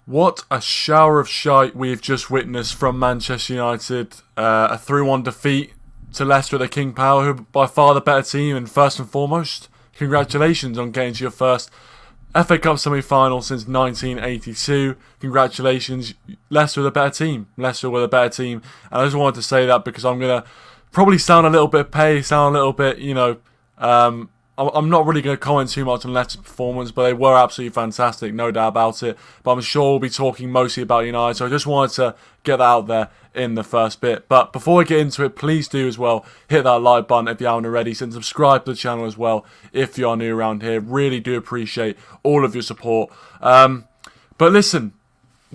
What a shower of shite we've just witnessed from Manchester United. A 3-1 defeat to Leicester at the King Power, who are by far the better team. And first and foremost, congratulations on getting to your first FA Cup semi-final since 1982. Congratulations, Leicester are the better team. Leicester were the better team. And I just wanted to say that because I'm going to probably sound a little bit sound a little bit, I'm not really going to comment too much on Leicester's performance, but they were absolutely fantastic, no doubt about it. But I'm sure we'll be talking mostly about United, so I just wanted to get that out there in the first bit. But before we get into it, please do as well hit that like button if you haven't already, and subscribe to the channel as well if you are new around here. Really do appreciate all of your support. But listen,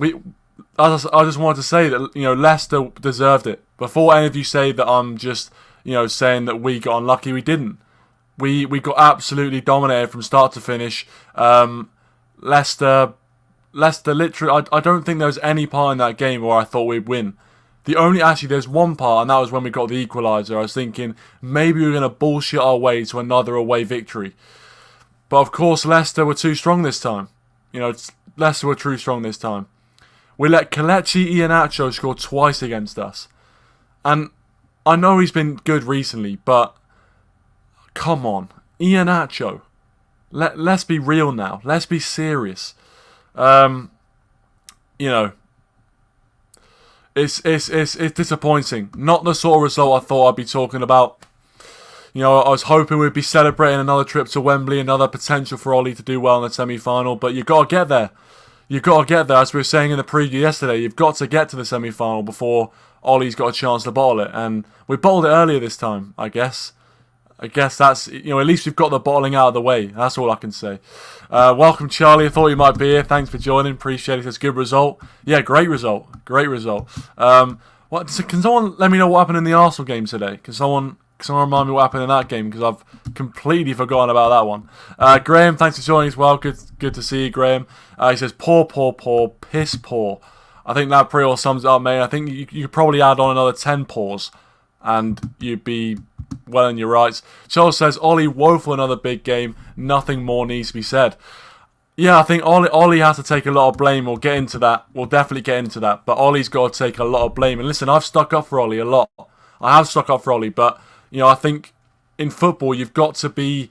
I just wanted to say that Leicester deserved it. Before any of you say that I'm just saying that we got unlucky, we didn't. We got absolutely dominated from start to finish. Leicester literally, I don't think there was any part in that game where I thought we'd win. There's one part, and that was when we got the equaliser. I was thinking maybe we were going to bullshit our way to another away victory. But of course, Leicester were too strong this time. Leicester were too strong this time. We let Kelechi Ihernacho score twice against us. And I know he's been good recently, but come on, Ihernacho. Let's be real now. Let's be serious. It's disappointing. Not the sort of result I thought I'd be talking about. I was hoping we'd be celebrating another trip to Wembley, another potential for Ole to do well in the semi-final, but you've got to get there. You've got to get there, as we were saying in the preview yesterday. You've got to get to the semi-final before Ole's got a chance to bottle it, and we bottled it earlier this time, I guess. That's, at least we've got the bottling out of the way. That's all I can say. Welcome, Charlie. I thought you might be here. Thanks for joining. Appreciate it. It's a good result. Yeah, great result. Great result. Can someone let me know what happened in the Arsenal game today? Can someone remind me what happened in that game? Because I've completely forgotten about that one. Graham, thanks for joining as well. Good to see you, Graham. He says, poor, piss poor. I think that pretty well sums it up, mate. I think you could probably add on another 10 pours, and you'd be well in your rights. Charles says, Ole, woeful another big game. Nothing more needs to be said. Yeah, I think Ole has to take a lot of blame. We'll get into that. We'll definitely get into that. But Ole's got to take a lot of blame. And listen, I've stuck up for Ole a lot. I have stuck up for Ole, but I think in football you've got to be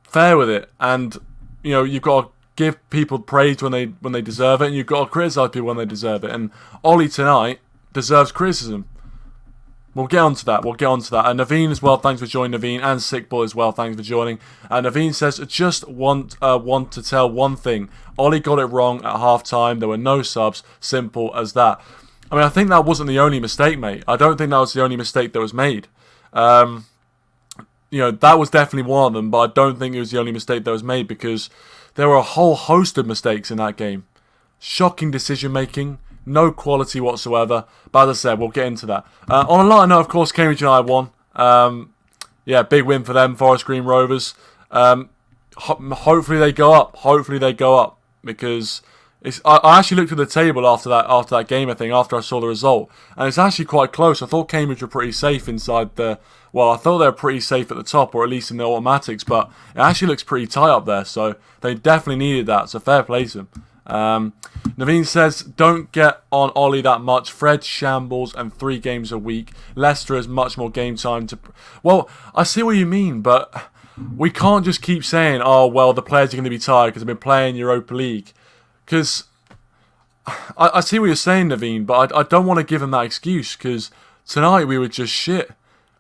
fair with it, and you've got to give people praise when they deserve it, and you've got to criticise people when they deserve it. And Ole tonight deserves criticism. We'll get on to that. And Naveen as well, thanks for joining, Naveen. And Sickboy as well, thanks for joining. And Naveen says, just want to tell one thing. Ole got it wrong at half-time. There were no subs. Simple as that. I mean, I think that wasn't the only mistake, mate. I don't think that was the only mistake that was made. That was definitely one of them, but I don't think it was the only mistake that was made, because there were a whole host of mistakes in that game. Shocking decision-making. No quality whatsoever. But as I said, we'll get into that. On a lighter note, of course, Cambridge United won. Big win for them, Forest Green Rovers. Hopefully they go up. Because I actually looked at the table after that game, I think, after I saw the result. And it's actually quite close. I thought Cambridge were pretty safe inside the... Well, I thought they were pretty safe at the top, or at least in the automatics. But it actually looks pretty tight up there. So they definitely needed that. So fair play to them. Naveen says, don't get on Ole that much. Fred shambles and 3 games a week. Leicester has much more game time to... Well, I see what you mean, but we can't just keep saying, oh, well, the players are going to be tired because they've been playing Europa League. Because I see what you're saying, Naveen, but I don't want to give them that excuse, because tonight we were just shit.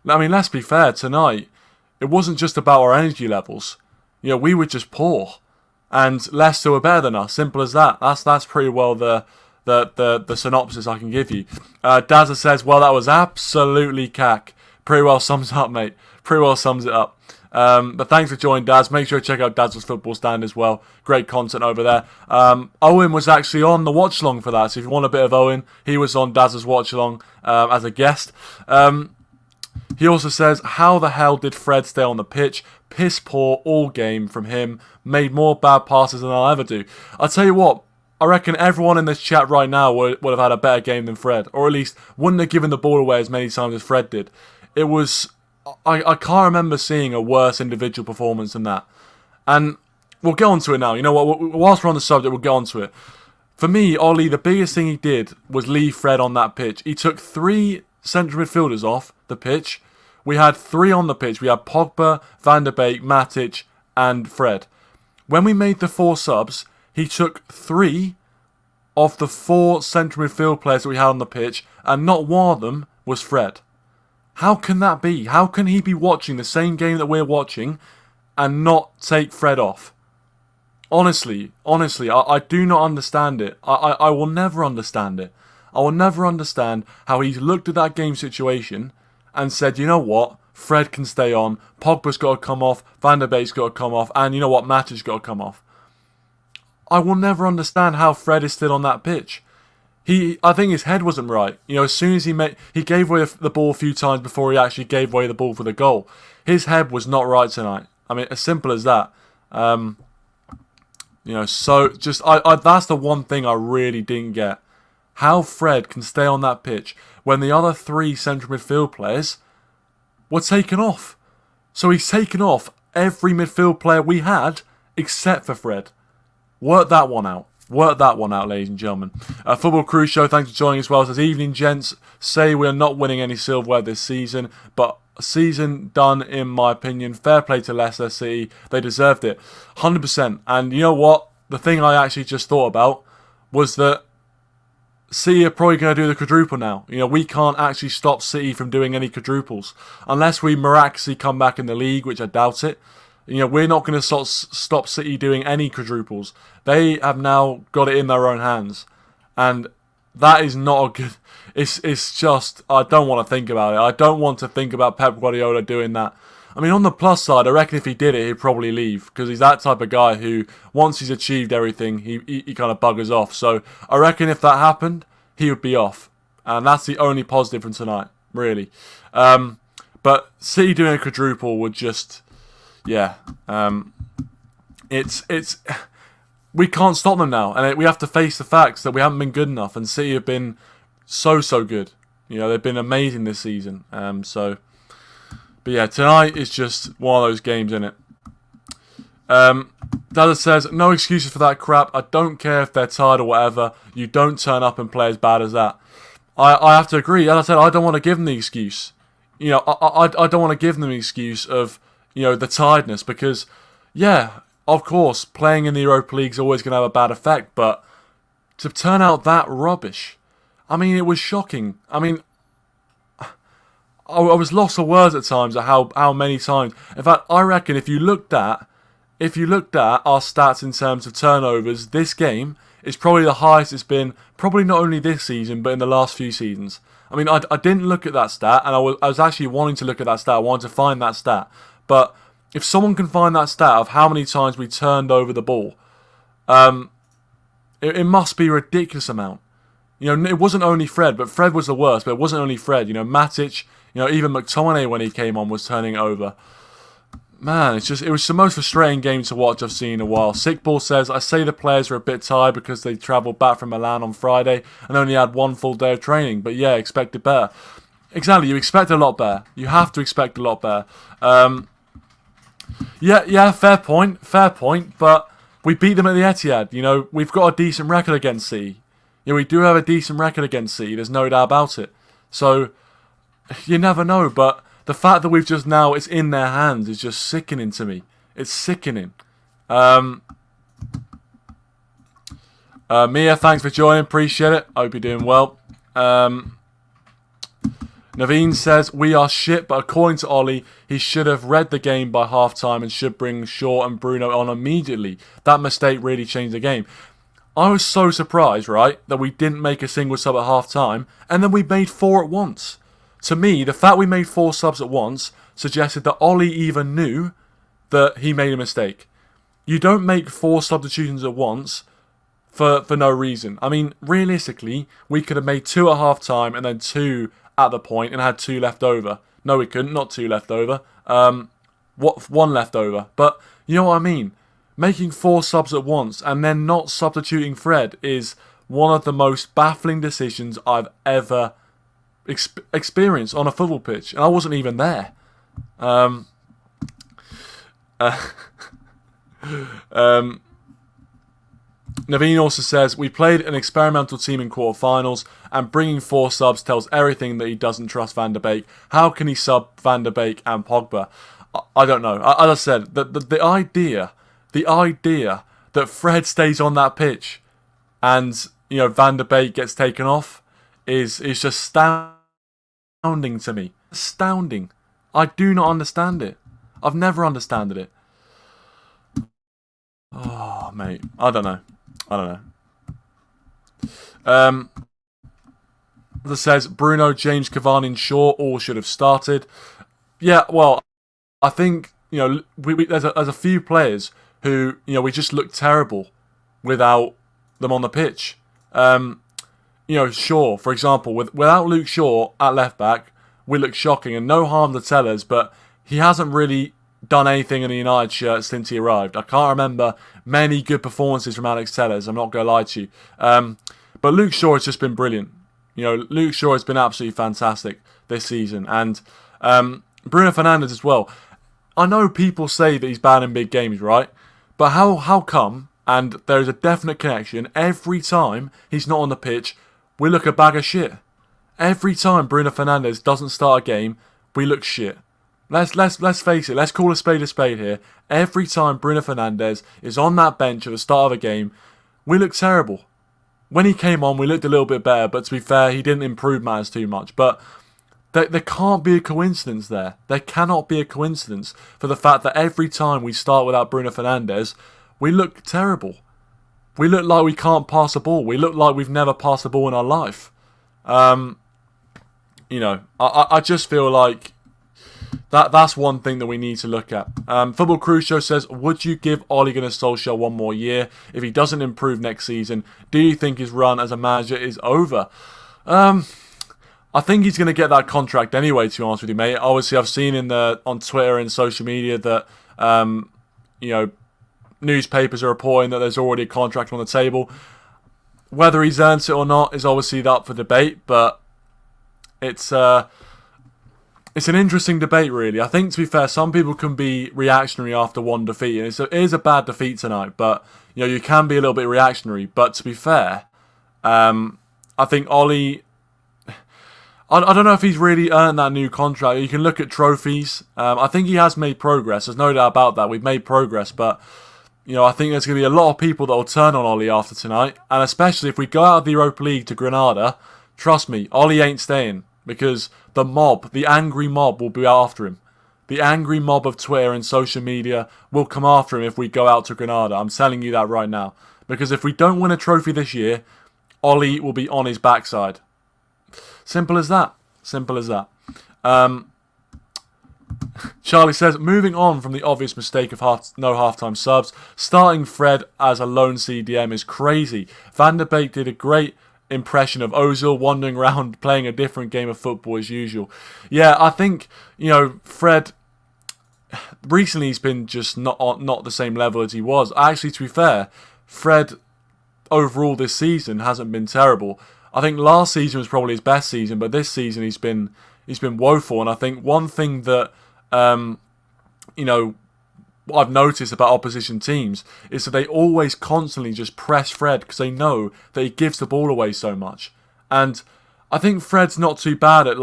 I mean, let's be fair, tonight it wasn't just about our energy levels. We were just poor. And Leicester were better than us. Simple as that. That's pretty well the synopsis I can give you. Dazza says, well, that was absolutely cack. Pretty well sums it up, mate. Pretty well sums it up. But thanks for joining, Daz. Make sure to check out Daz's Football Stand as well. Great content over there. Owen was actually on the watch-along for that. So if you want a bit of Owen, he was on Daz's watch-along as a guest. He also says, how the hell did Fred stay on the pitch? Piss poor all game from him. Made more bad passes than I'll ever do. I'll tell you what, I reckon everyone in this chat right now would have had a better game than Fred. Or at least wouldn't have given the ball away as many times as Fred did. It was... I can't remember seeing a worse individual performance than that. And we'll get on to it now. You know what? Whilst we're on the subject, we'll get on to it. For me, Ole, the biggest thing he did was leave Fred on that pitch. He took 3 central midfielders off the pitch. We had 3 on the pitch. We had Pogba, Van der Beek, Matic, and Fred. When we made the 4 subs, he took 3 of the 4 central midfield players that we had on the pitch, and not one of them was Fred. How can that be? How can he be watching the same game that we're watching and not take Fred off? Honestly, I do not understand it. I will never understand it. I will never understand how he's looked at that game situation and said, you know what, Fred can stay on, Pogba's got to come off, Van der Beek's got to come off, and you know what, Matic's got to come off. I will never understand how Fred is still on that pitch. I think his head wasn't right. You know, as soon as he gave away the ball a few times before he actually gave away the ball for the goal. His head was not right tonight. I mean, as simple as that. You know, so just that's the one thing I really didn't get. How Fred can stay on that pitch when the other 3 central midfield players were taken off. So he's taken off every midfield player we had except for Fred. Work that one out. Work that one out, ladies and gentlemen. Football Crew Show, thanks for joining as well. It says, evening, gents. Say we are not winning any silverware this season, but season done, in my opinion. Fair play to Leicester City. They deserved it. 100%. And you know what? The thing I actually just thought about was that City are probably going to do the quadruple now. You know, we can't actually stop City from doing any quadruples. Unless we miraculously come back in the league, which I doubt it. You know, we're not going to stop City doing any quadruples. They have now got it in their own hands. And that is not a good... It's just... I don't want to think about it. I don't want to think about Pep Guardiola doing that. I mean, on the plus side, I reckon if he did it, he'd probably leave. Because he's that type of guy who, once he's achieved everything, he kind of buggers off. So, I reckon if that happened, he would be off. And that's the only positive from tonight, really. But City doing a quadruple would just... Yeah, it's we can't stop them now, and we have to face the facts that we haven't been good enough. And City have been so good. You know, they've been amazing this season. But yeah, tonight is just one of those games, isn't it? Dada says, no excuses for that crap. I don't care if they're tired or whatever. You don't turn up and play as bad as that. I have to agree. As I said, I don't want to give them the excuse. You know, I don't want to give them the excuse of, you know, the tiredness, because, yeah, of course, playing in the Europa League is always going to have a bad effect, but to turn out that rubbish, I mean, it was shocking. I mean, I was lost for words at times at how many times. In fact, I reckon if you looked at our stats in terms of turnovers, this game is probably the highest it's been, probably not only this season, but in the last few seasons. I mean, I didn't look at that stat, and I was actually wanting to look at that stat. I wanted to find that stat. But if someone can find that stat of how many times we turned over the ball, it must be a ridiculous amount. You know, it wasn't only Fred, but Fred was the worst. But it wasn't only Fred. You know, Matic, you know, even McTominay when he came on was turning it over. Man, it was the most frustrating game to watch I've seen in a while. Sickball says, I say the players are a bit tired because they travelled back from Milan on Friday and only had 1 full day of training. But yeah, expected better. Exactly, you expect a lot better. You have to expect a lot better. Yeah, fair point, but we beat them at the Etihad. You know, we've got a decent record against City. You know, we do have a decent record against City, there's no doubt about it. So, you never know, but the fact that we've just now, it's in their hands, is just sickening to me. It's sickening. Mia, thanks for joining, appreciate it. Hope you're doing well. Naveen says, we are shit, but according to Ollie, he should have read the game by half-time and should bring Shaw and Bruno on immediately. That mistake really changed the game. I was so surprised, right, that we didn't make a single sub at half-time, and then we made 4 at once. To me, the fact we made 4 subs at once suggested that Ollie even knew that he made a mistake. You don't make 4 substitutions at once for no reason. I mean, realistically, we could have made 2 at half-time and then 2 at the point and had 2 left over. No, we couldn't. Not 2 left over. 1 left over. But you know what I mean? Making 4 subs at once and then not substituting Fred is one of the most baffling decisions I've ever experienced on a football pitch. And I wasn't even there. Naveen also says, we played an experimental team in quarterfinals, and bringing 4 subs tells everything that he doesn't trust Van der Beek. How can he sub Van der Beek and Pogba? I don't know. As I said, the idea that Fred stays on that pitch and Van der Beek gets taken off is just astounding to me. Astounding. I do not understand it. I've never understood it. Oh, mate. I don't know. That says Bruno, James, Cavani and Shaw all should have started. Yeah, well, I think there's a few players who we just look terrible without them on the pitch. Shaw, for example, without Luke Shaw at left back, we look shocking, and no harm to Tellers, but he hasn't really done anything in the United shirt since he arrived. I can't remember many good performances from Alex Tellers, I'm not going to lie to you. But Luke Shaw has just been brilliant. Luke Shaw has been absolutely fantastic this season. And Bruno Fernandes as well. I know people say that he's bad in big games, right? But how come, and there's a definite connection, every time he's not on the pitch, we look a bag of shit. Every time Bruno Fernandes doesn't start a game, we look shit. Let's face it. Let's call a spade here. Every time Bruno Fernandes is on that bench at the start of a game, we look terrible. When he came on, we looked a little bit better, but to be fair, he didn't improve matters too much. But there can't be a coincidence there. There cannot be a coincidence for the fact that every time we start without Bruno Fernandes, we look terrible. We look like we can't pass a ball. We look like we've never passed a ball in our life. I just feel like that's one thing that we need to look at. Football Crucial says, would you give Ole Gunnar Solskjaer one more year? If he doesn't improve next season, do you think his run as a manager is over? I think he's going to get that contract anyway, to be honest with you, mate. Obviously, I've seen on Twitter and social media that newspapers are reporting that there's already a contract on the table. Whether he's earned it or not is obviously up for debate, but it's an interesting debate, really. I think, to be fair, some people can be reactionary after one defeat, and it is a bad defeat tonight, but you can be a little bit reactionary. But to be fair, I think Ole, I don't know if he's really earned that new contract. You can look at trophies. I think he has made progress. There's no doubt about that. We've made progress, but I think there's going to be a lot of people that will turn on Ole after tonight, and especially if we go out of the Europa League to Granada. Trust me, Ole ain't staying, because the angry mob will be after him. The angry mob of Twitter and social media will come after him if we go out to Granada. I'm telling you that right now. Because if we don't win a trophy this year, Ole will be on his backside. Simple as that. Charlie says, moving on from the obvious mistake of no halftime subs, starting Fred as a lone CDM is crazy. Van der Beek did a great impression of Ozil wandering around playing a different game of football as usual. Yeah, I think Fred recently he's been just not the same level as he was. Actually, to be fair, Fred overall this season hasn't been terrible. I think last season was probably his best season, but this season he's been woeful. And I think one thing that what I've noticed about opposition teams is that they always constantly just press Fred because they know that he gives the ball away so much. And I think Fred's not too bad at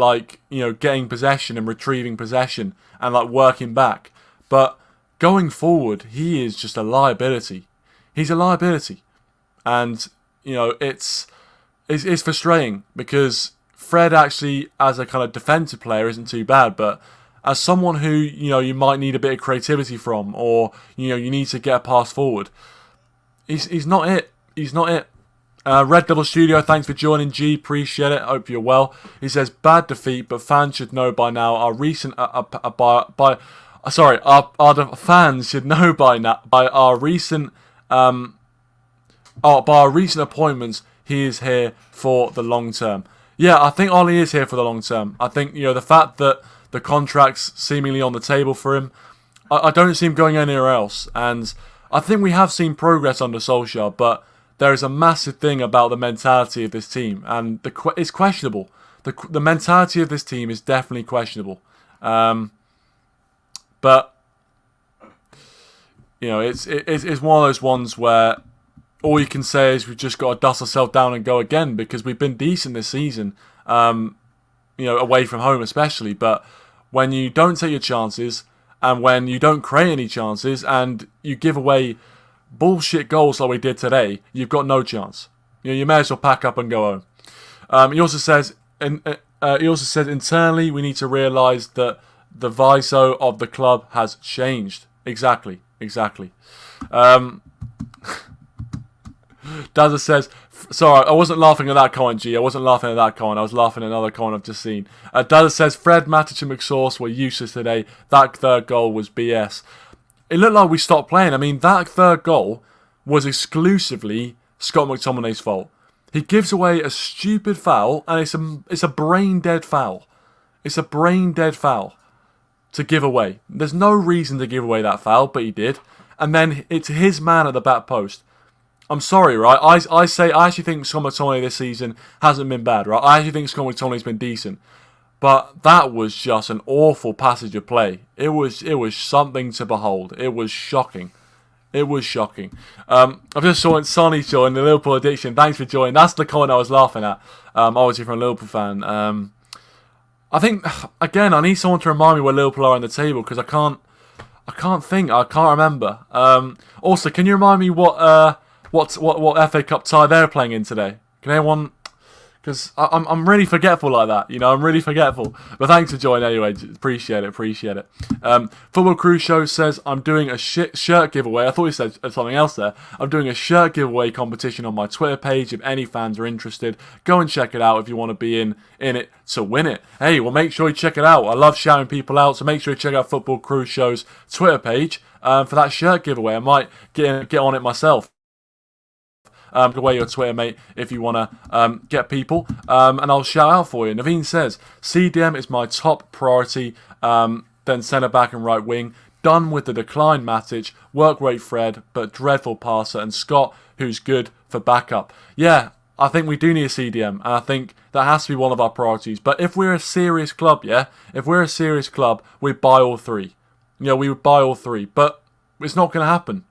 getting possession and retrieving possession and working back. But going forward, he is just a liability. He's a liability. And it's frustrating because Fred actually, as a kind of defensive player, isn't too bad, but as someone who you might need a bit of creativity from, or you need to get a pass forward, he's not it. He's not it. Red Devil Studio, thanks for joining. G, appreciate it. Hope you're well. He says, bad defeat, but fans should know by now. Our recent fans should know by now by our recent appointments. He is here for the long term. Yeah, I think Ole is here for the long term. I think the fact that the contract's seemingly on the table for him, I don't see him going anywhere else. And I think we have seen progress under Solskjaer, but there is a massive thing about the mentality of this team, and it's questionable. The mentality of this team is definitely questionable. But it's one of those ones where all you can say is we've just got to dust ourselves down and go again, because we've been decent this season, away from home especially. But when you don't take your chances, and when you don't create any chances, and you give away bullshit goals like we did today, you've got no chance. You may as well pack up and go home. He also says, internally we need to realise that the viso of the club has changed. Exactly. Dazza says, sorry, I wasn't laughing at that comment, G. I wasn't laughing at that comment. I was laughing at another comment I've just seen. Dazza says, Fred, Matic and McSauce were useless today. That third goal was BS. It looked like we stopped playing. I mean, that third goal was exclusively Scott McTominay's fault. He gives away a stupid foul, and it's a brain-dead foul. It's a brain-dead foul to give away. There's no reason to give away that foul, but he did. And then it's his man at the back post. I'm sorry, right? I actually think Scott McTominay this season hasn't been bad, right? I actually think Scott McTominay's been decent. But that was just an awful passage of play. It was something to behold. It was shocking. I've just saw Sonny join the Liverpool addiction. Thanks for joining. That's the comment I was laughing at. Obviously from a Liverpool fan. I think, again, I need someone to remind me where Liverpool are on the table, because I can't remember. Also, can you remind me what FA Cup tie they're playing in today? Can anyone? Because I'm really forgetful like that. I'm really forgetful. But thanks for joining anyway. Appreciate it. Football Crew Show says, I'm doing a shirt giveaway. I thought he said something else there. I'm doing a shirt giveaway competition on my Twitter page. If any fans are interested, go and check it out if you want to be in it to win it. Hey, well, make sure you check it out. I love shouting people out, so make sure you check out Football Crew Show's Twitter page for that shirt giveaway. I might get on it myself. Away your Twitter, mate, if you want to get people, and I'll shout out for you. Naveen says, CDM is my top priority, then centre back and right wing. Done with the decline Matic, work rate Fred, but dreadful passer, and Scott, who's good for backup. Yeah, I think we do need a CDM, and I think that has to be one of our priorities. But if we're a serious club, we buy all three. We would buy all three, but it's not going to happen.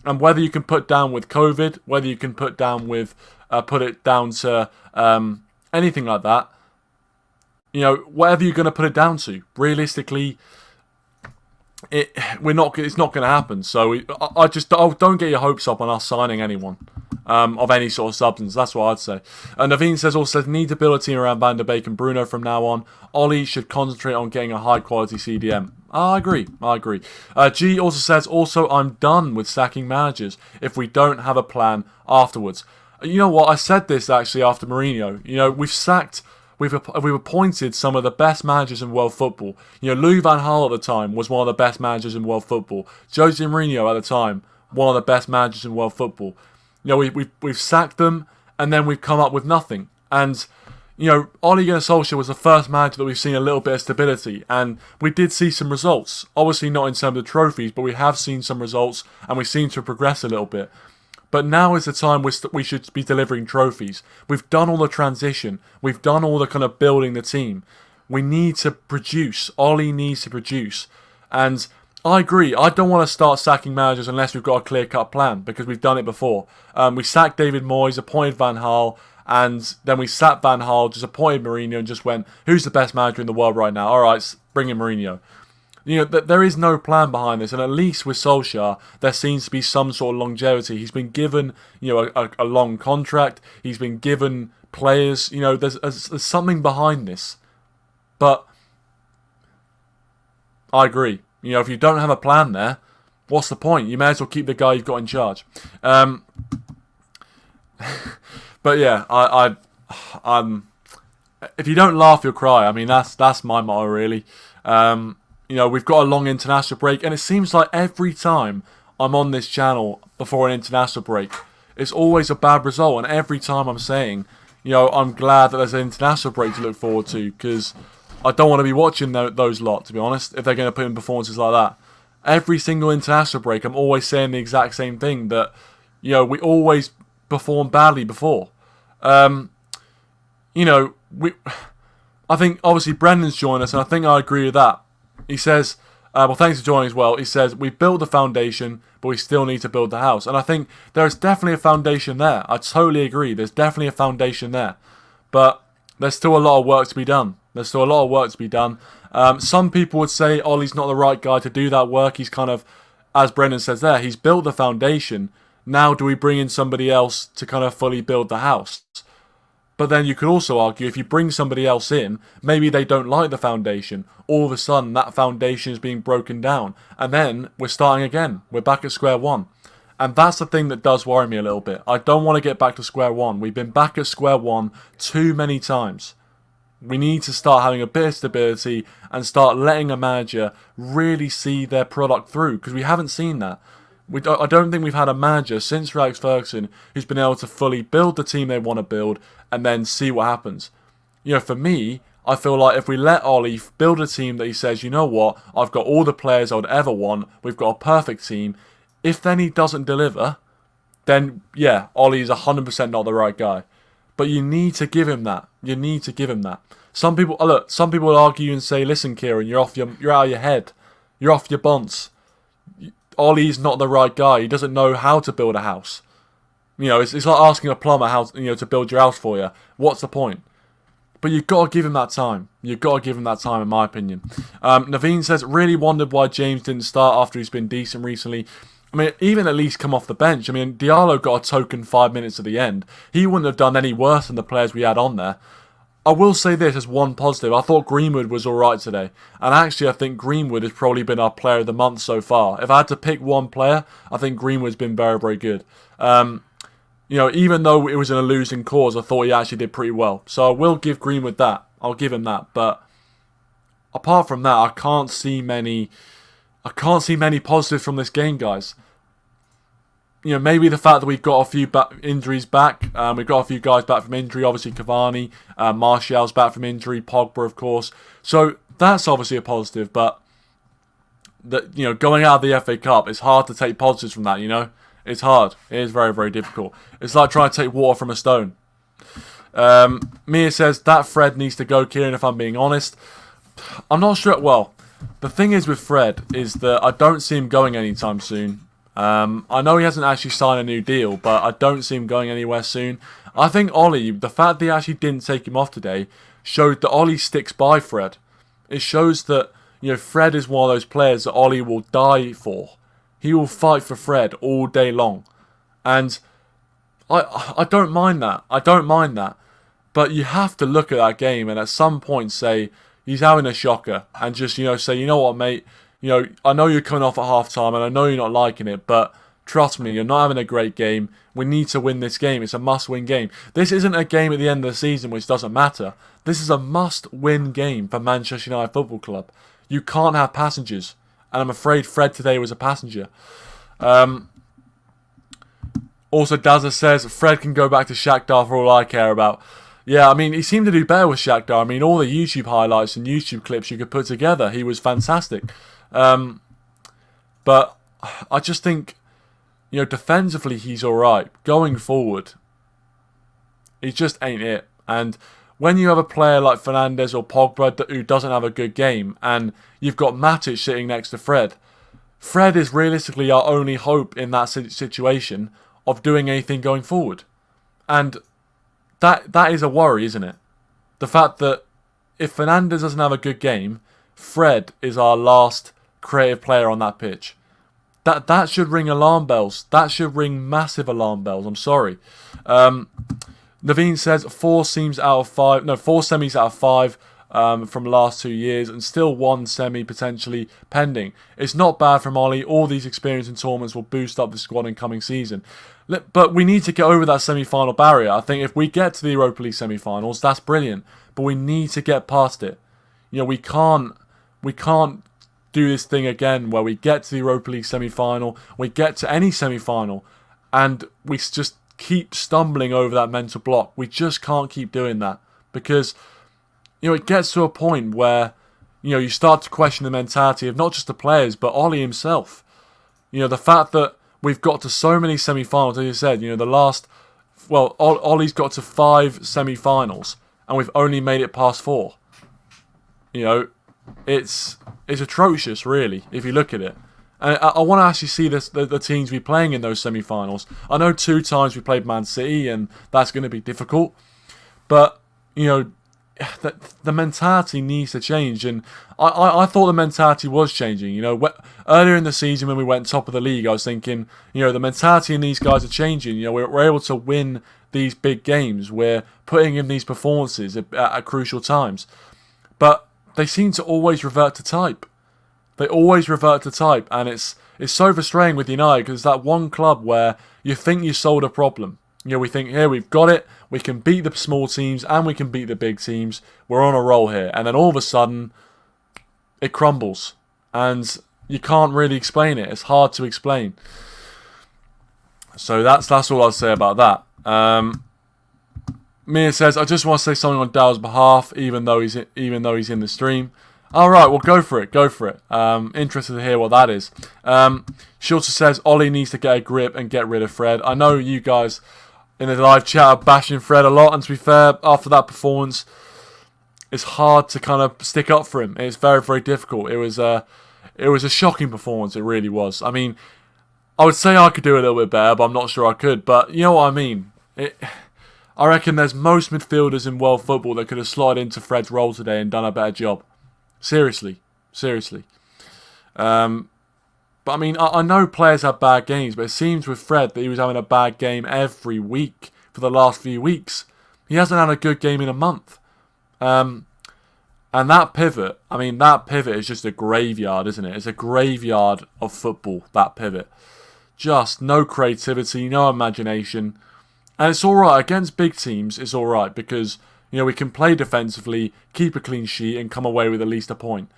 And whether you can put down with COVID, whether you can put down with, put it down to anything like that, whatever you're going to put it down to, realistically, it's not going to happen. So don't get your hopes up on us signing anyone of any sort of substance. That's what I'd say. And Naveen says, need to build a team around Van der Beek and Bruno from now on. Ollie should concentrate on getting a high quality CDM. I agree. G also says, I'm done with sacking managers if we don't have a plan afterwards. You know what? I said this actually after Mourinho. We've appointed some of the best managers in world football. Louis van Gaal at the time was one of the best managers in world football. Jose Mourinho at the time, one of the best managers in world football. We've sacked them, and then we've come up with nothing. And Ole Gunnar Solskjaer was the first manager that we've seen a little bit of stability, and we did see some results. Obviously not in terms of trophies, but we have seen some results, and we seem to progress a little bit. But now is the time we should be delivering trophies. We've done all the transition. We've done all the kind of building the team. We need to produce. Ole needs to produce. And I agree. I don't want to start sacking managers unless we've got a clear-cut plan, because we've done it before. We sacked David Moyes, appointed Van Gaal, and then we sacked Van Gaal, just appointed Mourinho, and just went, who's the best manager in the world right now? All right, bring in Mourinho. There is no plan behind this, and at least with Solskjaer, there seems to be some sort of longevity. He's been given, a long contract. He's been given players. There's something behind this. But I agree. If you don't have a plan there, what's the point? You may as well keep the guy you've got in charge. But yeah, I'm. If you don't laugh, you'll cry. I mean, that's my motto, really. We've got a long international break, and it seems like every time I'm on this channel before an international break, it's always a bad result. And every time I'm saying, I'm glad that there's an international break to look forward to, because I don't want to be watching those lot, to be honest, if they're going to put in performances like that. Every single international break, I'm always saying the exact same thing, that, we always perform badly before. I think, obviously, Brendan's joined us, and I think I agree with that. He says, Well, thanks for joining as well. He says, we built the foundation, but we still need to build the house. And I think there's definitely a foundation there. I totally agree. There's definitely a foundation there. But there's still a lot of work to be done. Some people would say Ole's not the right guy to do that work. He's kind of, as Brendan says there, he's built the foundation. Now do we bring in somebody else to kind of fully build the house? But then you could also argue if you bring somebody else in, maybe they don't like the foundation. All of a sudden, that foundation is being broken down. And then we're starting again. We're back at square one. And that's the thing that does worry me a little bit. I don't want to get back to square one. We've been back at square one too many times. We need to start having a bit of stability and start letting a manager really see their product through. Because we haven't seen that. I don't think we've had a manager since Alex Ferguson who's been able to fully build the team they want to build and then see what happens. You know, for me, I feel like if we let Ole build a team that he says, you know what, I've got all the players I would ever want, we've got a perfect team. If then he doesn't deliver, then yeah, Ole is 100% not the right guy. But you need to give him that. Some people will argue and say, listen, Kieran, you're out of your head. You're off your bonds. Ole's not the right guy. He doesn't know how to build a house. You know, it's like asking a plumber how to build your house for you. What's the point? But you've got to give him that time. In my opinion. Naveen says, really wondered why James didn't start after he's been decent recently. I mean, even at least come off the bench. I mean, Diallo got a token 5 minutes at the end. He wouldn't have done any worse than the players we had on there. I will say this as one positive. I thought Greenwood was alright today. And actually, I think Greenwood has probably been our player of the month so far. If I had to pick one player, I think Greenwood's been very, very good. Even though it was in a losing cause, I thought he actually did pretty well. So I will give Greenwood that. I'll give him that. But apart from that, I can't see many positives from this game, guys. You know, maybe the fact that we've got a few injuries back. We've got a few guys back from injury. Obviously, Cavani, Martial's back from injury. Pogba, of course. So that's obviously a positive. But going out of the FA Cup, it's hard to take positives from that. You know, it's hard. It is very, very difficult. It's like trying to take water from a stone. Mia says that Fred needs to go, Kieran. If I'm being honest, I'm not sure. Well, the thing is with Fred is that I don't see him going anytime soon. I know he hasn't actually signed a new deal, but I don't see him going anywhere soon. I think Ole, the fact that he actually didn't take him off today, showed that Ole sticks by Fred. It shows that Fred is one of those players that Ole will die for. He will fight for Fred all day long, and I don't mind that. But you have to look at that game and at some point say he's having a shocker and just say, you know what, mate. I know you're coming off at half-time and I know you're not liking it, but trust me, you're not having a great game. We need to win this game. It's a must-win game. This isn't a game at the end of the season which doesn't matter. This is a must-win game for Manchester United Football Club. You can't have passengers. And I'm afraid Fred today was a passenger. Also, Dazza says, Fred can go back to Shakhtar for all I care about. Yeah, I mean, he seemed to do better with Shakhtar. I mean, all the YouTube highlights and YouTube clips you could put together, he was fantastic. But I just think, defensively he's alright. Going forward, he just ain't it. And when you have a player like Fernandes or Pogba who doesn't have a good game, and you've got Matic sitting next to Fred, Fred is realistically our only hope in that situation of doing anything going forward. And that is a worry, isn't it? The fact that if Fernandes doesn't have a good game, Fred is our last creative player on that pitch. That should ring alarm bells. That should ring massive alarm bells. I'm sorry. Naveen says 4 semis out of 5 from the last 2 years and still 1 semi potentially pending. It's not bad from Ole. All these experience in tournaments will boost up the squad in coming season. But we need to get over that semi-final barrier. I think if we get to the Europa League semi-finals, that's brilliant. But we need to get past it. We can't do this thing again where we get to the Europa League semi-final, we get to any semi-final, and we just keep stumbling over that mental block. We just can't keep doing that because, it gets to a point where, you start to question the mentality of not just the players, but Ole himself. The fact that we've got to so many semi-finals, as you said, Ole's got to 5 semi-finals, and we've only made it past 4. it's atrocious, really, if you look at it. And I want to actually see the teams be playing in those semi-finals. I know 2 times we played Man City, and that's going to be difficult. But, you know, the mentality needs to change. And I thought the mentality was changing. You know, earlier in the season when we went top of the league, I was thinking, you know, the mentality in these guys are changing. You know, we're able to win these big games. We're putting in these performances at crucial times. But they seem to always revert to type. They always revert to type, and it's so frustrating with United because it's that one club where you think you solved a problem. You know, we think, here, we've got it, we can beat the small teams and we can beat the big teams, we're on a roll here. And then all of a sudden, it crumbles. And you can't really explain it. It's hard to explain. So that's all I'll say about that. Mia says, I just want to say something on Dow's behalf, even though he's in the stream. All right, well, go for it. Interested to hear what that is. She also says, Ollie needs to get a grip and get rid of Fred. I know you guys in the live chat are bashing Fred a lot, and to be fair, after that performance, it's hard to kind of stick up for him. It's very, very difficult. It was a shocking performance. It really was. I mean, I would say I could do a little bit better, but I'm not sure I could. But you know what I mean. I reckon there's most midfielders in world football that could have slotted into Fred's role today and done a better job. Seriously. But I mean, I know players have bad games, but it seems with Fred that he was having a bad game every week for the last few weeks. He hasn't had a good game in a month. And that pivot is just a graveyard, isn't it? It's a graveyard of football, that pivot. Just no creativity, no imagination. And it's alright, against big teams, it's alright, because, you know, we can play defensively, keep a clean sheet, and come away with at least a point.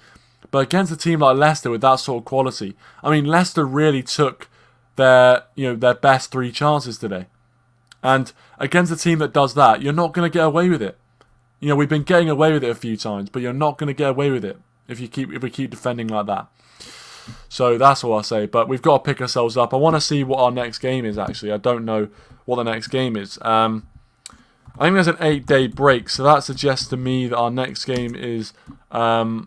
But against a team like Leicester with that sort of quality, I mean, Leicester really took their best 3 chances today. And against a team that does that, you're not going to get away with it. You know, we've been getting away with it a few times, but you're not going to get away with it if we keep defending like that. So that's all I'll say. But we've got to pick ourselves up. I want to see what our next game is, actually. I don't know what the next game is. I think there's an 8-day break, so that suggests to me that our next game is on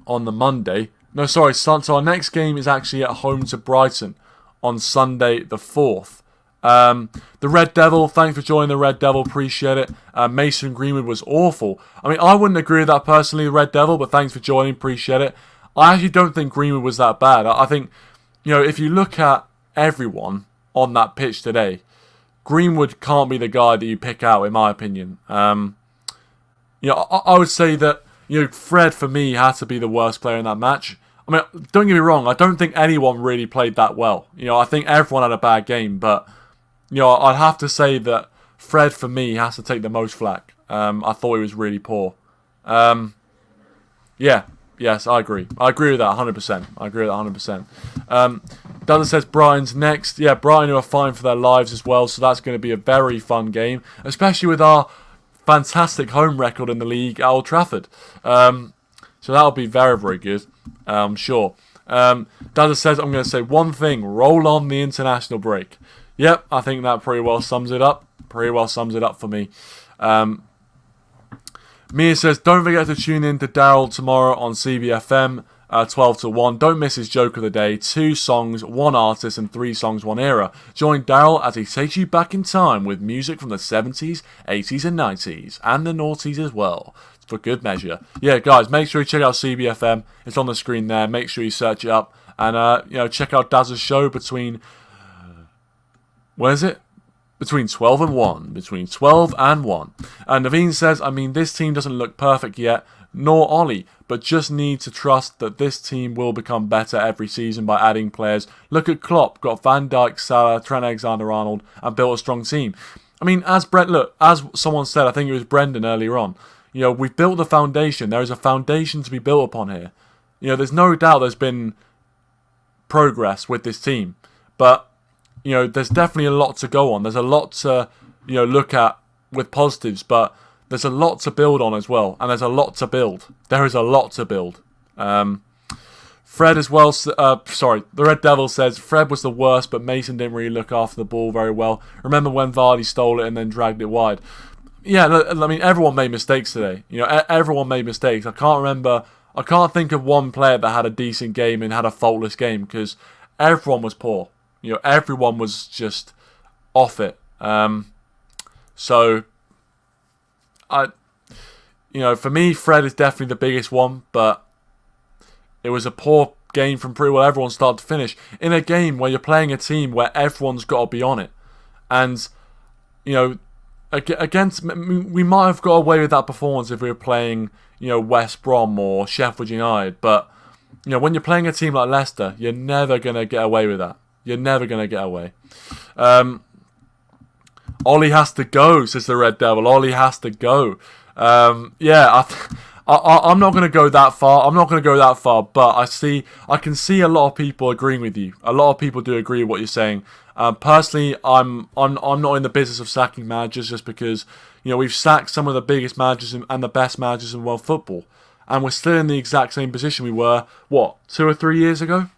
the Monday. No, sorry, so our next game is actually at home to Brighton on Sunday the 4th. The Red Devil, thanks for joining the Red Devil, appreciate it. Mason Greenwood was awful. I mean, I wouldn't agree with that personally, the Red Devil, but thanks for joining, appreciate it. I actually don't think Greenwood was that bad. I think, you know, if you look at everyone on that pitch today, Greenwood can't be the guy that you pick out, in my opinion. You know, I would say that, you know, Fred, for me, had to be the worst player in that match. I mean, don't get me wrong, I don't think anyone really played that well. You know, I think everyone had a bad game, but, you know, I'd have to say that Fred, for me, has to take the most flack. I thought he was really poor. Yes, I agree. I agree with that 100%. Dudley says Brighton's next. Yeah, Brighton are fine for their lives as well, so that's going to be a very fun game, especially with our fantastic home record in the league at Old Trafford. So that'll be very, very good, I'm sure. Dudley says, I'm going to say one thing, roll on the international break. Yep, I think that pretty well sums it up. For me. Mia says, don't forget to tune in to Daryl tomorrow on CBFM, 12 to 1. Don't miss his joke of the day. 2 songs, 1 artist, and 3 songs, 1 era. Join Daryl as he takes you back in time with music from the 70s, 80s, and 90s, and the noughties as well, for good measure. Yeah, guys, make sure you check out CBFM. It's on the screen there. Make sure you search it up. And, you know, check out Daz's show between... When is it? Between 12 and 1. And Naveen says, I mean, this team doesn't look perfect yet, nor Ollie, but just need to trust that this team will become better every season by adding players. Look at Klopp, got Van Dijk, Salah, Trent Alexander-Arnold, and built a strong team. I mean, as someone said, I think it was Brendan earlier on, you know, we've built the foundation. There is a foundation to be built upon here. You know, there's no doubt there's been progress with this team, but you know, there's definitely a lot to go on. There's a lot to, you know, look at with positives, but there's a lot to build on as well. And there's a lot to build. There is a lot to build. Fred as well, the Red Devil says, Fred was the worst, but Mason didn't really look after the ball very well. Remember when Vardy stole it and then dragged it wide? Yeah, I mean, everyone made mistakes today. You know, everyone made mistakes. I can't remember I can't think of one player that had a decent game and had a faultless game, because everyone was poor. Everyone was just off it. So, for me, Fred is definitely the biggest one, but it was a poor game from pretty well everyone start to finish. In a game where you're playing a team where everyone's got to be on it. And, against, we might have got away with that performance if we were playing, West Brom or Sheffield United. But, when you're playing a team like Leicester, you're never going to get away with that. You're never going to get away. Ollie has to go, says the Red Devil. Ollie has to go. I'm not going to go that far. But I can see a lot of people agreeing with you. A lot of people do agree with what you're saying. Personally, I'm not in the business of sacking managers, just because we've sacked some of the biggest managers and the best managers in world football, and we're still in the exact same position we were 2 or 3 years ago.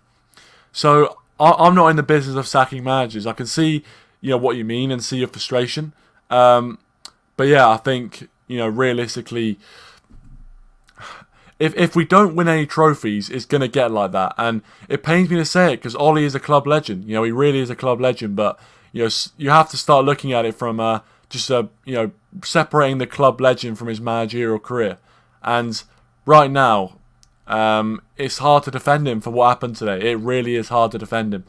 So I'm not in the business of sacking managers. I can see what you mean and see your frustration. But yeah, I think realistically, if we don't win any trophies, it's going to get like that. And it pains me to say it, because Ollie is a club legend. He really is a club legend. But you have to start looking at it from separating the club legend from his managerial career. And right now, it's hard to defend him for what happened today. It really is hard to defend him.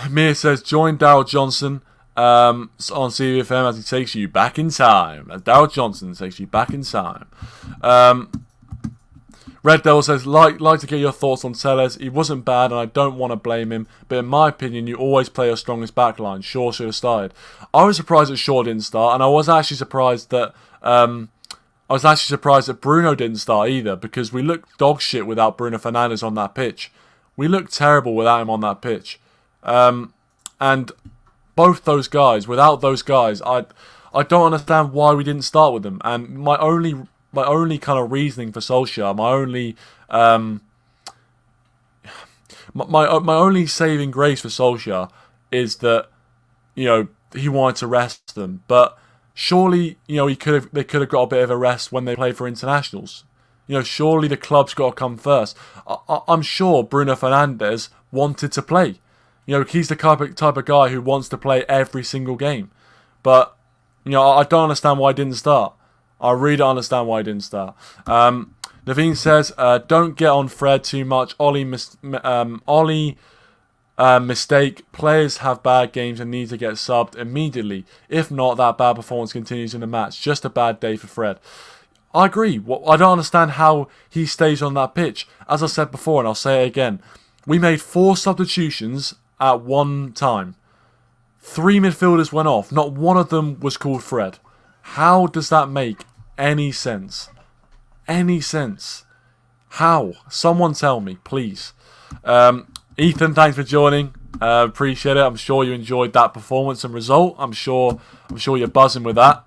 Mia says, join Daryl Johnson on CVFM as he takes you back in time. As Daryl Johnson takes you back in time. Red Devil says, like to get your thoughts on Telles. He wasn't bad and I don't want to blame him, but in my opinion, you always play your strongest backline. Shaw should have started. I was surprised that Shaw didn't start, and I was actually surprised that Bruno didn't start either, because we looked dog shit without Bruno Fernandes on that pitch. We looked terrible without him on that pitch. And both those guys, without those guys, I don't understand why we didn't start with them. And my only kind of reasoning for Solskjaer, my only saving grace for Solskjaer is that he wanted to rest them, but surely they could have got a bit of a rest when they play for internationals. Surely the club's got to come first. I'm sure Bruno Fernandes wanted to play. He's the type of guy who wants to play every single game. But, I don't understand why he didn't start. I really don't understand why he didn't start. Naveen says, don't get on Fred too much. Ollie mistake. Players have bad games and need to get subbed immediately. If not, that bad performance continues in the match. Just a bad day for Fred. I agree. I don't understand how he stays on that pitch. As I said before, and I'll say it again, we made 4 substitutions at one time. 3 midfielders went off. Not one of them was called Fred. How does that make any sense? Any sense? How? Someone tell me, please. Ethan, thanks for joining. Appreciate it. I'm sure you enjoyed that performance and result. I'm sure you're buzzing with that.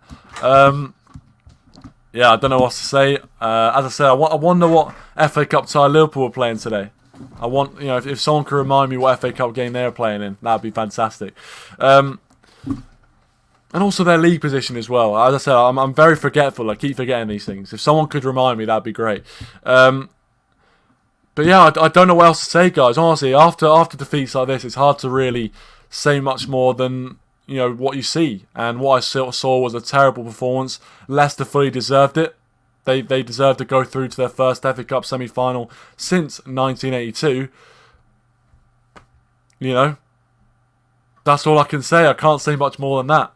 Yeah, I don't know what to say. As I said, I wonder what FA Cup tie Liverpool are playing today. I want, if someone could remind me what FA Cup game they're playing in, that'd be fantastic. And also their league position as well. As I said, I'm very forgetful. I keep forgetting these things. If someone could remind me, that'd be great. But yeah, I don't know what else to say, guys. Honestly, after defeats like this, it's hard to really say much more than what you see. And what I saw was a terrible performance. Leicester fully deserved it. They deserve to go through to their first FA Cup semi-final since 1982. That's all I can say. I can't say much more than that.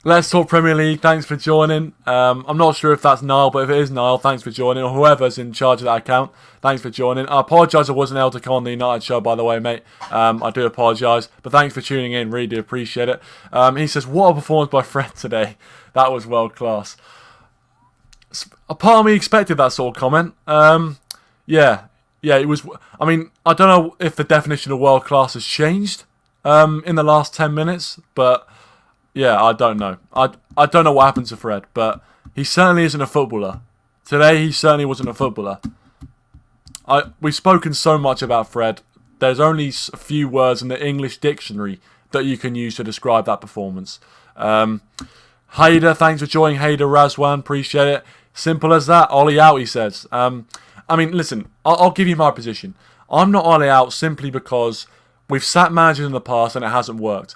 Let's talk Premier League. Thanks for joining. I'm not sure if that's Niall, but if it is Niall, thanks for joining. Or whoever's in charge of that account, thanks for joining. I apologise I wasn't able to come on the United show, by the way, mate. I do apologise. But thanks for tuning in. Really do appreciate it. He says, what a performance by Fred today. That was world class. A part of me expected that sort of comment. Yeah, it was. I mean, I don't know if the definition of world class has changed in the last 10 minutes, but yeah, I don't know. I don't know what happened to Fred, but he certainly isn't a footballer. Today, he certainly wasn't a footballer. We've spoken so much about Fred. There's only a few words in the English dictionary that you can use to describe that performance. Hader, thanks for joining. Hader Razwan, appreciate it. Simple as that. Ollie out, he says. I mean, listen, I'll give you my position. I'm not Ollie out simply because we've sat managers in the past and it hasn't worked.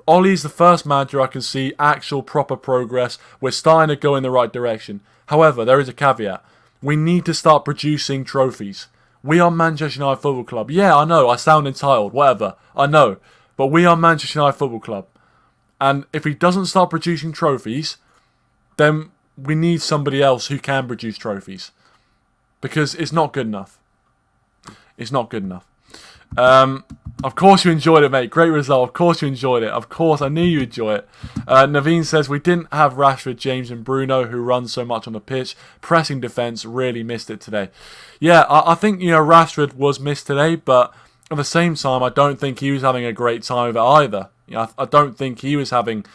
Ollie's the first manager I can see actual proper progress. We're starting to go in the right direction. However, there is a caveat. We need to start producing trophies. We are Manchester United Football Club. Yeah, I know, I sound entitled, whatever. I know. But we are Manchester United Football Club. And if he doesn't start producing trophies, then we need somebody else who can produce trophies. Because it's not good enough. It's not good enough. Of course you enjoyed it, mate. Great result. Of course you enjoyed it. Of course, I knew you'd enjoy it. Naveen says, we didn't have Rashford, James and Bruno, who run so much on the pitch. Pressing defence, really missed it today. Yeah, I think, Rashford was missed today, but at the same time, I don't think he was having a great time of it either. I don't think he was having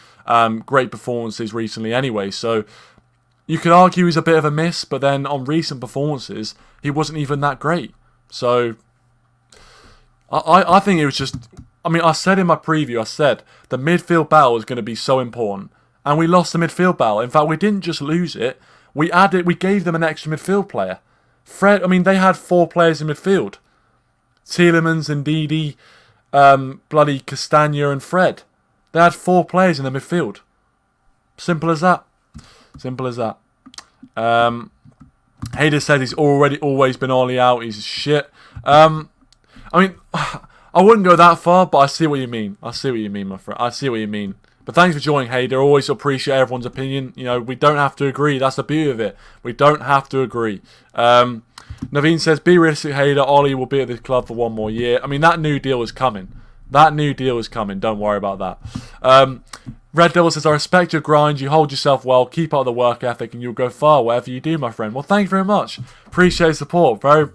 great performances recently anyway, so you could argue he's a bit of a miss, but then on recent performances, he wasn't even that great. So I think it was just... I mean, I said in my preview, I said the midfield battle was going to be so important. And we lost the midfield battle. In fact, we didn't just lose it. We gave them an extra midfield player. Fred, I mean, they had 4 players in midfield. Tielemans and Didi, bloody Castagna and Fred. They had 4 players in the midfield. Simple as that. Simple as that. Hader said he's always been Ollie out. He's shit. I mean, I wouldn't go that far, but I see what you mean. I see what you mean, my friend. I see what you mean. But thanks for joining, Hader. Always appreciate everyone's opinion. We don't have to agree. That's the beauty of it. We don't have to agree. Naveen says, be realistic, Hader. Ollie will be at this club for 1 more year. I mean, that new deal is coming. That new deal is coming. Don't worry about that. Red Devil says, I respect your grind. You hold yourself well. Keep up the work ethic and you'll go far whatever you do, my friend. Well, thank you very much. Appreciate the support. Very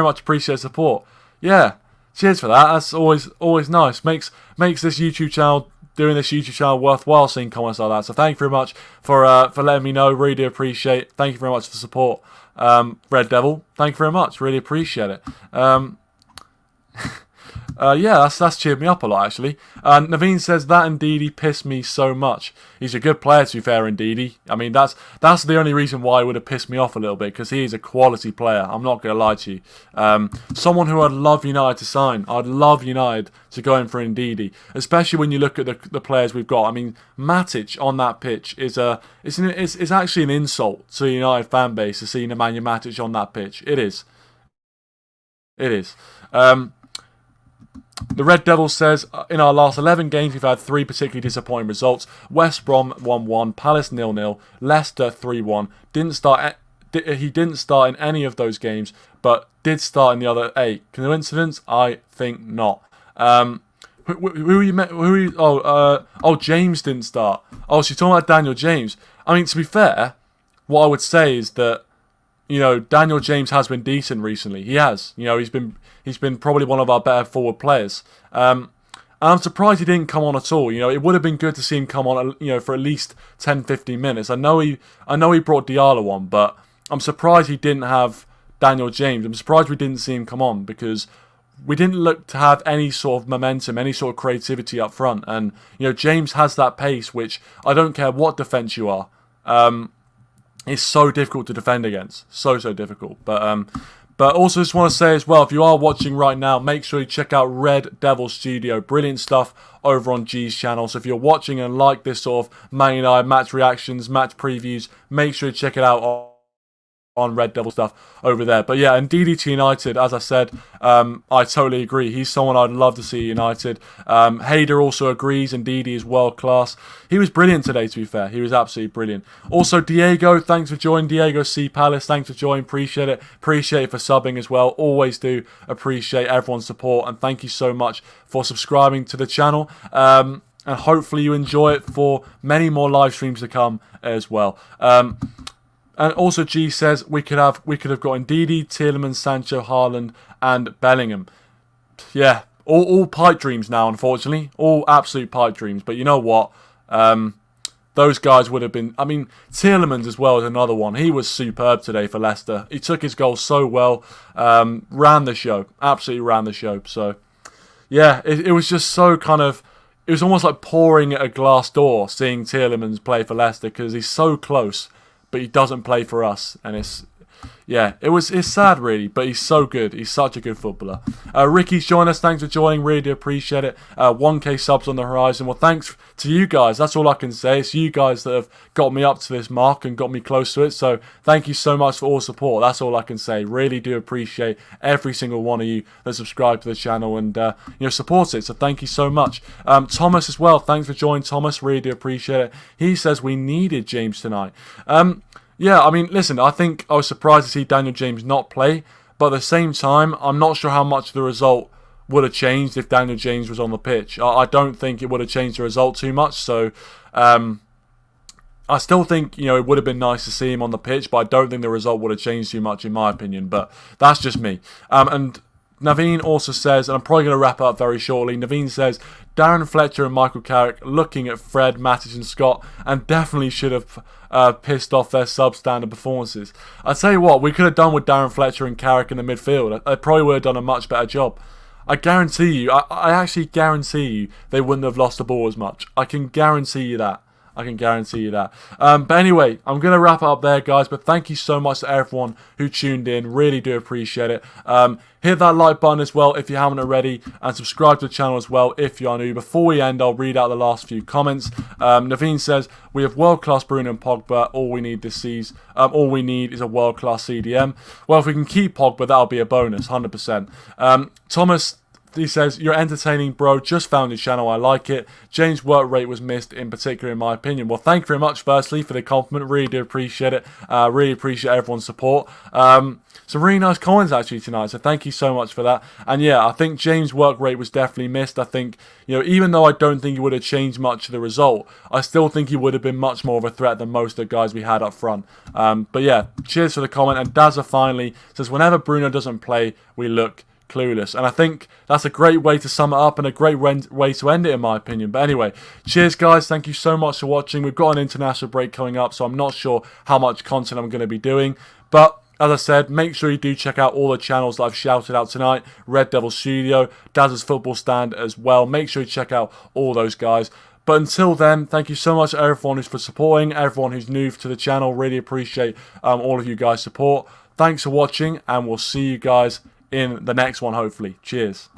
much appreciate the support. Yeah. Cheers for that. That's always nice. Makes this YouTube channel, doing this YouTube channel worthwhile, seeing comments like that. So thank you very much for letting me know. Really do appreciate. Thank you very much for the support. Red Devil, thank you very much. Really appreciate it. Yeah, that's cheered me up a lot, actually. Naveen says, that Ndidi pissed me so much. He's a good player, to be fair, Ndidi. I mean, that's the only reason why he would have pissed me off a little bit, because he is a quality player. I'm not going to lie to you. Someone who I'd love United to sign. I'd love United to go in for Ndidi, especially when you look at the players we've got. I mean, Matic on that pitch is actually an insult to the United fan base to see Nemanja Matic on that pitch. It is. It is. The Red Devil says, in our last 11 games, we've had 3 particularly disappointing results. West Brom 1-1, Palace 0-0, Leicester 3-1. He didn't start in any of those games, but did start in the other 8. Coincidence? I think not. James didn't start. Oh, so you're talking about Daniel James. I mean, to be fair, what I would say is that, Daniel James has been decent recently. He has. He's been probably one of our better forward players. And I'm surprised he didn't come on at all. It would have been good to see him come on, for at least 10-15 minutes. I know he brought Diallo on, but I'm surprised he didn't have Daniel James. I'm surprised we didn't see him come on because we didn't look to have any sort of momentum, any sort of creativity up front. And, James has that pace, which I don't care what defence you are. It's so difficult to defend against. So difficult. But also just want to say as well, if you are watching right now, make sure you check out Red Devil Studio. Brilliant stuff over on G's channel. So if you're watching and like this sort of Man United match reactions, match previews, make sure you check it out on Red Devil stuff over there. But yeah, and Ndidi to United, as I said, I totally agree. He's someone I'd love to see United. Hader also agrees, and Ndidi is world class. He was brilliant today, to be fair. He was absolutely brilliant. Also, Diego, thanks for joining. Diego C. Palace, thanks for joining. Appreciate it. Appreciate it for subbing as well. Always do appreciate everyone's support, and thank you so much for subscribing to the channel. And hopefully you enjoy it for many more live streams to come as well. And also, G says we could have got Ndidi, Tielemans, Sancho, Haaland, and Bellingham. Yeah, all pipe dreams now, unfortunately, all absolute pipe dreams. But you know what? Those guys would have been. I mean, Tielemans as well is another one. He was superb today for Leicester. He took his goal so well, ran the show, absolutely ran the show. So, yeah, it was just so kind of. it was almost like pouring at a glass door seeing Tielemans play for Leicester, because he's so close, but he doesn't play for us, and it's sad really, but he's so good. He's such a good footballer. Ricky's joined us. Thanks for joining. Really do appreciate it. 1k subs on the horizon. Well, thanks to you guys. That's all I can say. It's you guys that have got me up to this mark and got me close to it. So thank you so much for all support. That's all I can say. Really do appreciate every single one of you that subscribe to the channel and support it. So thank you so much. Thomas as well. Thanks for joining, Thomas. Really do appreciate it. He says we needed James tonight. Yeah, I mean, listen, I think I was surprised to see Daniel James not play, but at the same time, I'm not sure how much the result would have changed if Daniel James was on the pitch. I don't think it would have changed the result too much, so I still think, it would have been nice to see him on the pitch, but I don't think the result would have changed too much in my opinion, but that's just me. And Naveen also says, and I'm probably going to wrap up very shortly, Naveen says, Darren Fletcher and Michael Carrick looking at Fred, Matic and Scott, and definitely should have pissed off their substandard performances. I tell you what, we could have done with Darren Fletcher and Carrick in the midfield. They probably would have done a much better job. I guarantee you, I actually guarantee you, they wouldn't have lost the ball as much. I can guarantee you that. I can guarantee you that. But anyway, I'm going to wrap it up there, guys. But thank you so much to everyone who tuned in. Really do appreciate it. Hit that like button as well if you haven't already. And subscribe to the channel as well if you are new. Before we end, I'll read out the last few comments. Naveen says, we have world-class Bruno and Pogba. All we need is a world-class CDM. Well, if we can keep Pogba, that'll be a bonus, 100%. Thomas... He says, you're entertaining, bro. Just found your channel. I like it. James' work rate was missed in particular, in my opinion. Well, thank you very much, firstly, for the compliment. Really do appreciate it. Really appreciate everyone's support. Some really nice comments, actually, tonight. So thank you so much for that. And yeah, I think James' work rate was definitely missed. I think, even though I don't think he would have changed much of the result, I still think he would have been much more of a threat than most of the guys we had up front. But yeah, cheers for the comment. And Dazza finally says, whenever Bruno doesn't play, we look clueless. And I think that's a great way to sum it up and a great way to end it, in my opinion. But anyway, cheers guys, thank you so much for watching. We've got an international break coming up, so I'm not sure how much content I'm going to be doing, but as I said, make sure you do check out all the channels that I've shouted out tonight. Red Devil Studio, Daz's Football Stand as well. Make sure you check out all those guys. But until then, thank you so much to everyone who's for supporting, everyone who's new to the channel. Really appreciate all of you guys' support. Thanks for watching, and we'll see you guys in the next one, hopefully. Cheers.